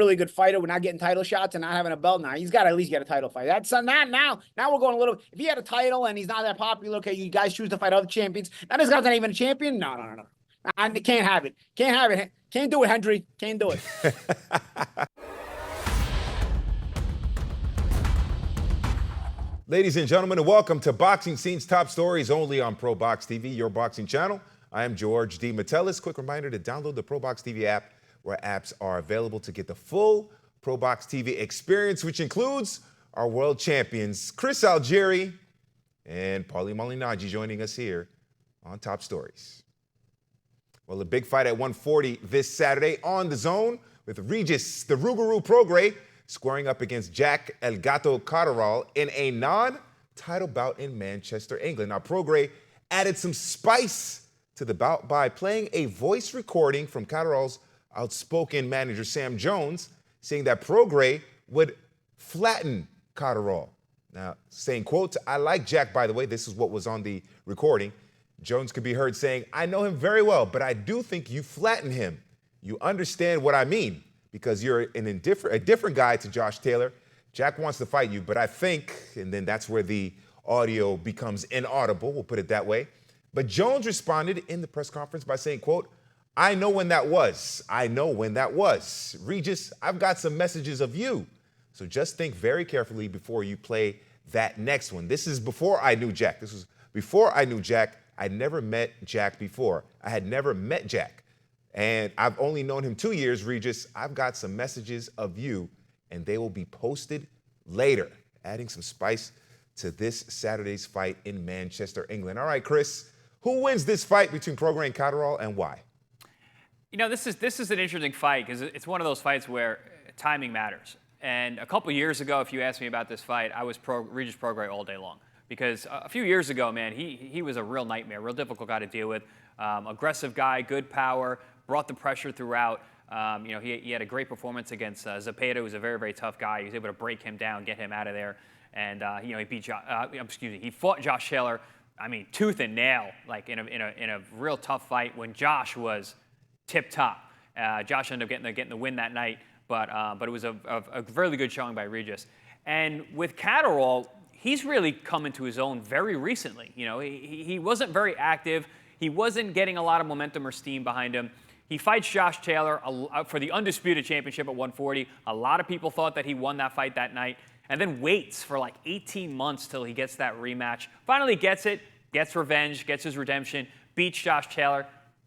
really good fighter. We're not getting title shots and not having a belt now. He's got to at least get a title fight. That's not now. Now we're going a little. If he had a title and he's not that popular, okay, you guys choose to fight other champions. Now this guy's not even a champion. No. I can't have it. Can't have it. Can't do it, Hendry. Can't do it. Ladies and gentlemen, welcome to Boxing Scene's Top Stories, only on ProBox TV, your boxing channel. I am George D. Metellus. Quick reminder to download the ProBox TV app, where apps are available to get the full ProBox TV experience, which includes our world champions, Chris Algieri and Paulie Malignaggi, joining us here on Top Stories. Well, a big fight at 140 this Saturday on the Zone, with Regis, the Rougarou Prograis, squaring up against Jack El Gato Catterall in a non-title bout in Manchester, England. Now, Prograis added some spice to the bout by playing a voice recording from Catterall's outspoken manager, Sam Jones, saying that Prograis would flatten Catterall. Now, saying, quote, "I like Jack, by the way." This is what was on the recording. Jones could be heard saying, "I know him very well, but I do think you flatten him. You understand what I mean, because you're a different guy to Josh Taylor. Jack wants to fight you, but I think," and then that's where the audio becomes inaudible, we'll put it that way. But Jones responded in the press conference by saying, quote, "I know when that was. I know when that was. Regis, I've got some messages of you. So just think very carefully before you play that next one." This is before I knew Jack. This was before I knew Jack. I'd never met Jack before. I had never met Jack. And I've only known him 2 years, Regis. I've got some messages of you, and they will be posted later, adding some spice to this Saturday's fight in Manchester, England. All right, Chris, who wins this fight between Prograis and Catterall, and why? You know, this is an interesting fight because it's one of those fights where timing matters. And a couple years ago, if you asked me about this fight, I was Regis Prograis all day long. Because a few years ago, man, he was a real nightmare, real difficult guy to deal with. Aggressive guy, good power, brought the pressure throughout. You know, he had a great performance against Zepeda, who's a very, very tough guy. He was able to break him down, get him out of there. And, you know, he fought Josh Taylor, I mean, tooth and nail, like in a real tough fight when Josh was tip-top. Josh ended up getting the win that night, but it was a really good showing by Regis. And with Catterall, he's really come into his own very recently. You know, he wasn't very active. He wasn't getting a lot of momentum or steam behind him. He fights Josh Taylor for the undisputed championship at 140. A lot of people thought that he won that fight that night, and then waits for like 18 months till he gets that rematch. Finally gets it, gets revenge, gets his redemption, beats Josh Taylor.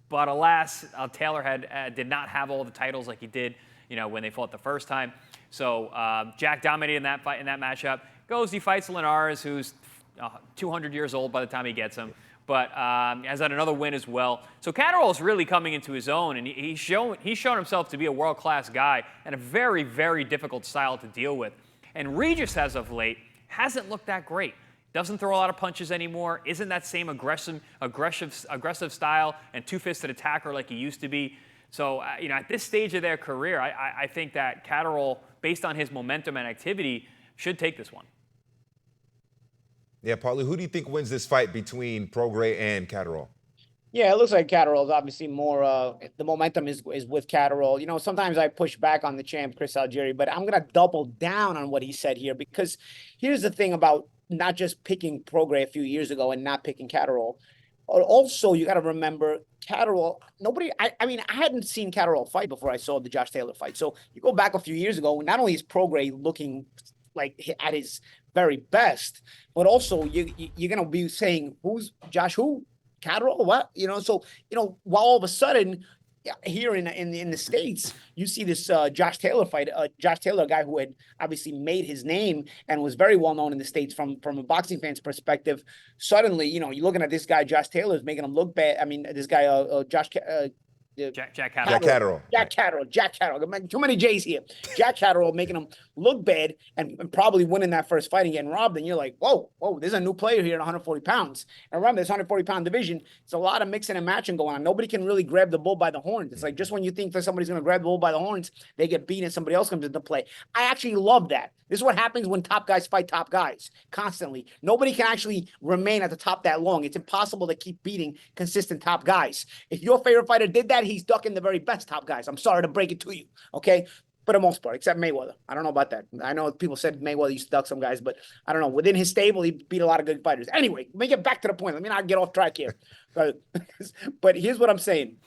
But alas, Taylor did not have all the titles like he did, you know, when they fought the first time. So Jack dominated in that fight, in that matchup. He fights Linares, who's 200 years old by the time he gets him, but has had another win as well. So Catterall is really coming into his own, and he's shown himself to be a world-class guy and a very, very difficult style to deal with. And Regis, as of late, hasn't looked that great. Doesn't throw a lot of punches anymore. Isn't that same aggressive style and two-fisted attacker like he used to be. So you know, at this stage of their career, I think that Catterall, based on his momentum and activity, should take this one. Yeah, Paulie, who do you think wins this fight between Prograis and Catterall? Yeah, it looks like Catterall is obviously more, the momentum is with Catterall. You know, sometimes I push back on the champ, Chris Algieri, but I'm going to double down on what he said here, because here's the thing about not just picking Prograis a few years ago and not picking Catterall. Also, you got to remember, Catterall, I mean, I hadn't seen Catterall fight before I saw the Josh Taylor fight. So you go back a few years ago, not only is Prograis looking like at his very best, but also you're going to be saying, who's Josh, who? Catterall, what? You know, so, you know, while all of a sudden here in the States, you see this Josh Taylor fight, Josh Taylor, a guy who had obviously made his name and was very well known in the States from a boxing fan's perspective. Suddenly, you know, you're looking at this guy, Josh Taylor, is making him look bad. I mean, this guy, Jack Catterall. Jack Catterall. Too many J's here. Jack Catterall making him look bad and probably winning that first fight and getting robbed. And you're like, whoa, there's a new player here at 140 pounds. And remember, this 140-pound division, it's a lot of mixing and matching going on. Nobody can really grab the bull by the horns. It's like just when you think that somebody's going to grab the bull by the horns, they get beat and somebody else comes into play. I actually love that. This is what happens when top guys fight top guys constantly. Nobody can actually remain at the top that long. It's impossible to keep beating consistent top guys. If your favorite fighter did that, he's ducking the very best top guys. I'm sorry to break it to you, okay? for the most part, except Mayweather. I don't know about that. I know people said Mayweather used to duck some guys, but I don't know. Within his stable, he beat a lot of good fighters. Anyway, let me get back to the point. Let me not get off track here. But here's what I'm saying.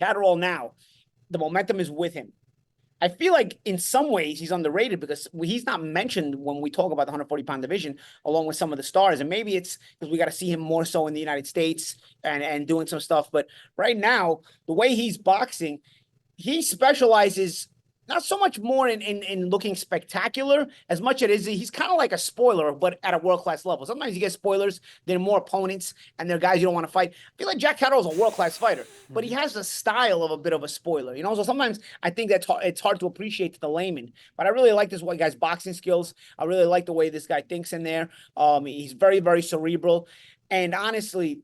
Catterall now, the momentum is with him. I feel like in some ways he's underrated because he's not mentioned when we talk about the 140-pound division, along with some of the stars. And maybe it's because we got to see him more so in the United States and doing some stuff. But right now, the way he's boxing, he specializes not so much more in looking spectacular as much as he's kind of like a spoiler, but at a world-class level. Sometimes you get spoilers, they're more opponents, and they're guys you don't want to fight. I feel like Jack Catterall is a world-class fighter, but he has a style of a bit of a spoiler, you know? So sometimes I think it's hard to appreciate to the layman, but I really like this one guy's boxing skills. I really like the way this guy thinks in there. He's very, very cerebral. And honestly,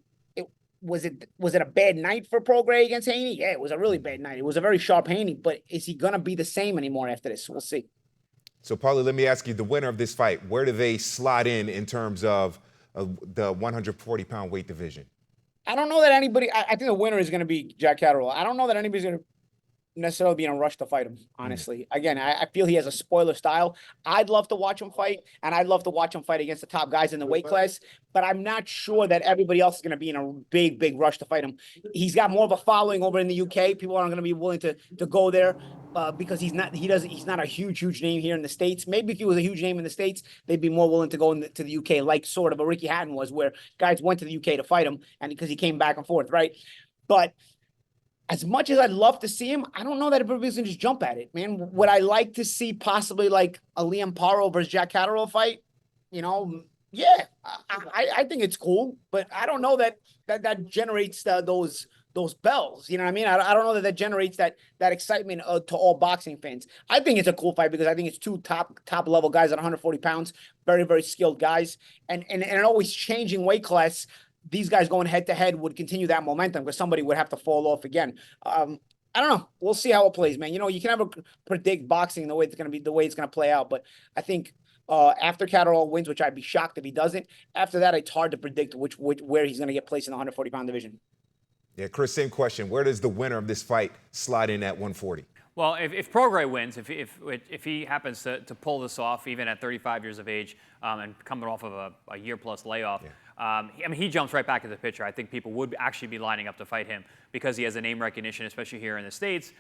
was it a bad night for Prograis against Haney? Yeah, it was a really bad night. It was a very sharp Haney, but is he going to be the same anymore after this? We'll see. So, Paulie, let me ask you, the winner of this fight, where do they slot in terms of the 140-pound weight division? I don't know that anybody – I think the winner is going to be Jack Catterall. I don't know that anybody's going to necessarily be in a rush to fight him, honestly. Again, I feel he has a spoiler style. I'd love to watch him fight, and I'd love to watch him fight against the top guys in the weight class, but I'm not sure that everybody else is going to be in a big, big rush to fight him. He's got more of a following over in the UK. People aren't going to be willing to go there because he's not a huge name here in the States. Maybe if he was a huge name in the States, they'd be more willing to go to the UK, like sort of a Ricky Hatton was, where guys went to the UK to fight him, and because he came back and forth, right? But as much as I'd love to see him, I don't know that everybody's going to just jump at it, man. Would I like to see possibly like a Liam Paro versus Jack Catterall fight? You know, yeah, I think it's cool, but I don't know that generates those bells. You know what I mean? I don't know that generates that excitement to all boxing fans. I think it's a cool fight because I think it's two top level guys at 140 pounds, very, very skilled guys, and an always changing weight class. These guys going head to head would continue that momentum because somebody would have to fall off again. I don't know. We'll see how it plays, man. You know, you can never predict boxing the way it's going to play out. But I think after Catterall wins, which I'd be shocked if he doesn't, after that, it's hard to predict where he's going to get placed in the 140-pound division. Yeah, Chris, same question. Where does the winner of this fight slide in at 140? Well, if Prograis wins, if he happens to pull this off, even at 35 years of age and coming off of a year-plus layoff, I mean, he jumps right back into the picture. I think people would actually be lining up to fight him because he has a name recognition, especially here in the States.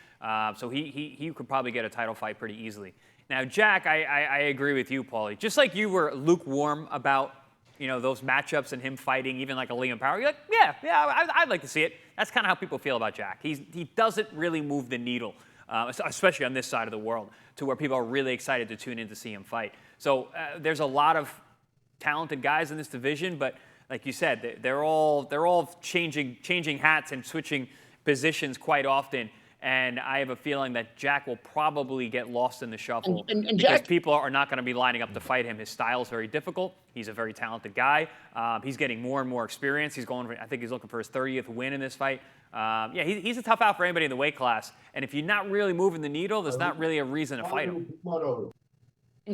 So he could probably get a title fight pretty easily. Now, Jack, I agree with you, Paulie. Just like you were lukewarm about, you know, those matchups and him fighting, even like a Liam Paro, you're like, yeah, I'd like to see it. That's kind of how people feel about Jack. He doesn't really move the needle, especially on this side of the world, to where people are really excited to tune in to see him fight. So there's a lot of talented guys in this division, but like you said, they're all changing hats and switching positions quite often. And I have a feeling that Jack will probably get lost in the shuffle because Jack, people are not going to be lining up to fight him. His style is very difficult. He's a very talented guy. He's getting more and more experience. I think he's looking for his 30th win in this fight. Yeah, he's a tough out for anybody in the weight class. And if you're not really moving the needle, there's not really a reason to fight him.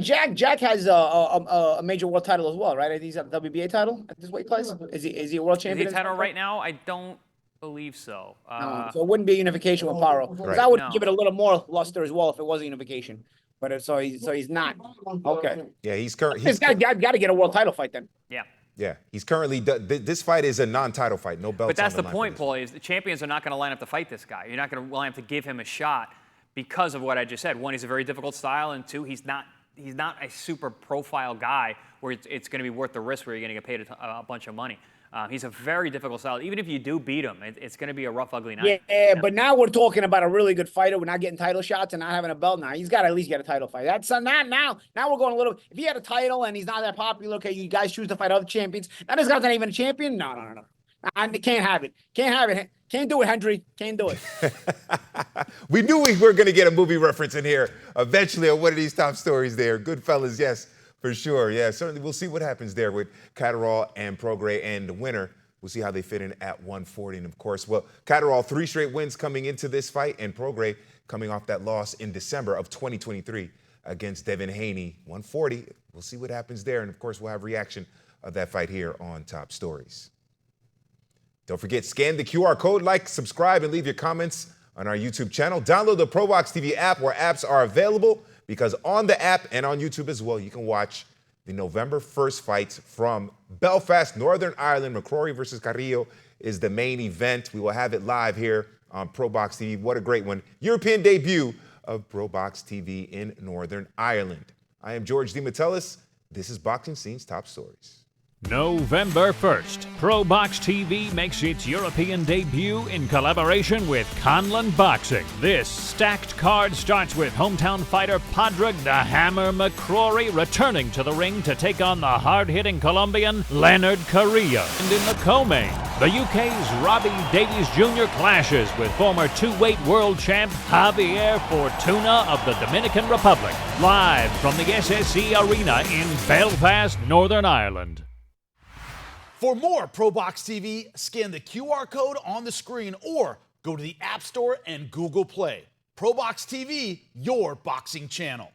Jack has a major world title as well, right? He's a WBA title at this weight class. Is he a world champion? Is he a title right now? I don't believe so. No, so it wouldn't be a unification with Paro. Right. I would give it a little more luster as well if it was a unification. But so he's not. Okay. Yeah, he's currently. This guy got to get a world title fight then. Yeah. Yeah, he's currently. This fight is a non-title fight, no belts. But that's the point, Paulie. Is the champions are not going to line up to fight this guy. You're not going to line up to give him a shot because of what I just said. One, he's a very difficult style, and two, he's not a super profile guy where it's going to be worth the risk where you're going to get paid a bunch of money. He's a very difficult style. Even if you do beat him, it's going to be a rough, ugly night. Yeah, but now we're talking about a really good fighter. We're not getting title shots and not having a belt now. He's got to at least get a title fight. That's not now. Now we're going a little. If he had a title and he's not that popular, okay, you guys choose to fight other champions. Now this guy's not even a champion. No. I can't have it. Can't do it, Hendry. Can't do it. We knew we were going to get a movie reference in here eventually on one of these top stories there. Goodfellas, yes, for sure. Yeah, certainly we'll see what happens there with Catterall and Prograis, and the winner. We'll see how they fit in at 140. And, of course, well, Catterall, 3 straight wins coming into this fight, and Prograis coming off that loss in December of 2023 against Devin Haney, 140. We'll see what happens there. And, of course, we'll have reaction of that fight here on Top Stories. Don't forget, scan the QR code, like, subscribe, and leave your comments on our YouTube channel. Download the ProBox TV app where apps are available, because on the app and on YouTube as well, you can watch the November 1st fights from Belfast, Northern Ireland. McCrory versus Carrillo is the main event. We will have it live here on ProBox TV. What a great one. European debut of ProBox TV in Northern Ireland. I am George DeMatteis. This is Boxing Scene's Top Stories. November 1st, ProBox TV makes its European debut in collaboration with Conlan Boxing. This stacked card starts with hometown fighter Padraig the Hammer McCrory returning to the ring to take on the hard-hitting Colombian Leonard Carrillo. And in the co-main, the UK's Robbie Davies Jr. clashes with former two-weight world champ Javier Fortuna of the Dominican Republic. Live from the SSE Arena in Belfast, Northern Ireland. For more ProBox TV, scan the QR code on the screen or go to the App Store and Google Play. ProBox TV, your boxing channel.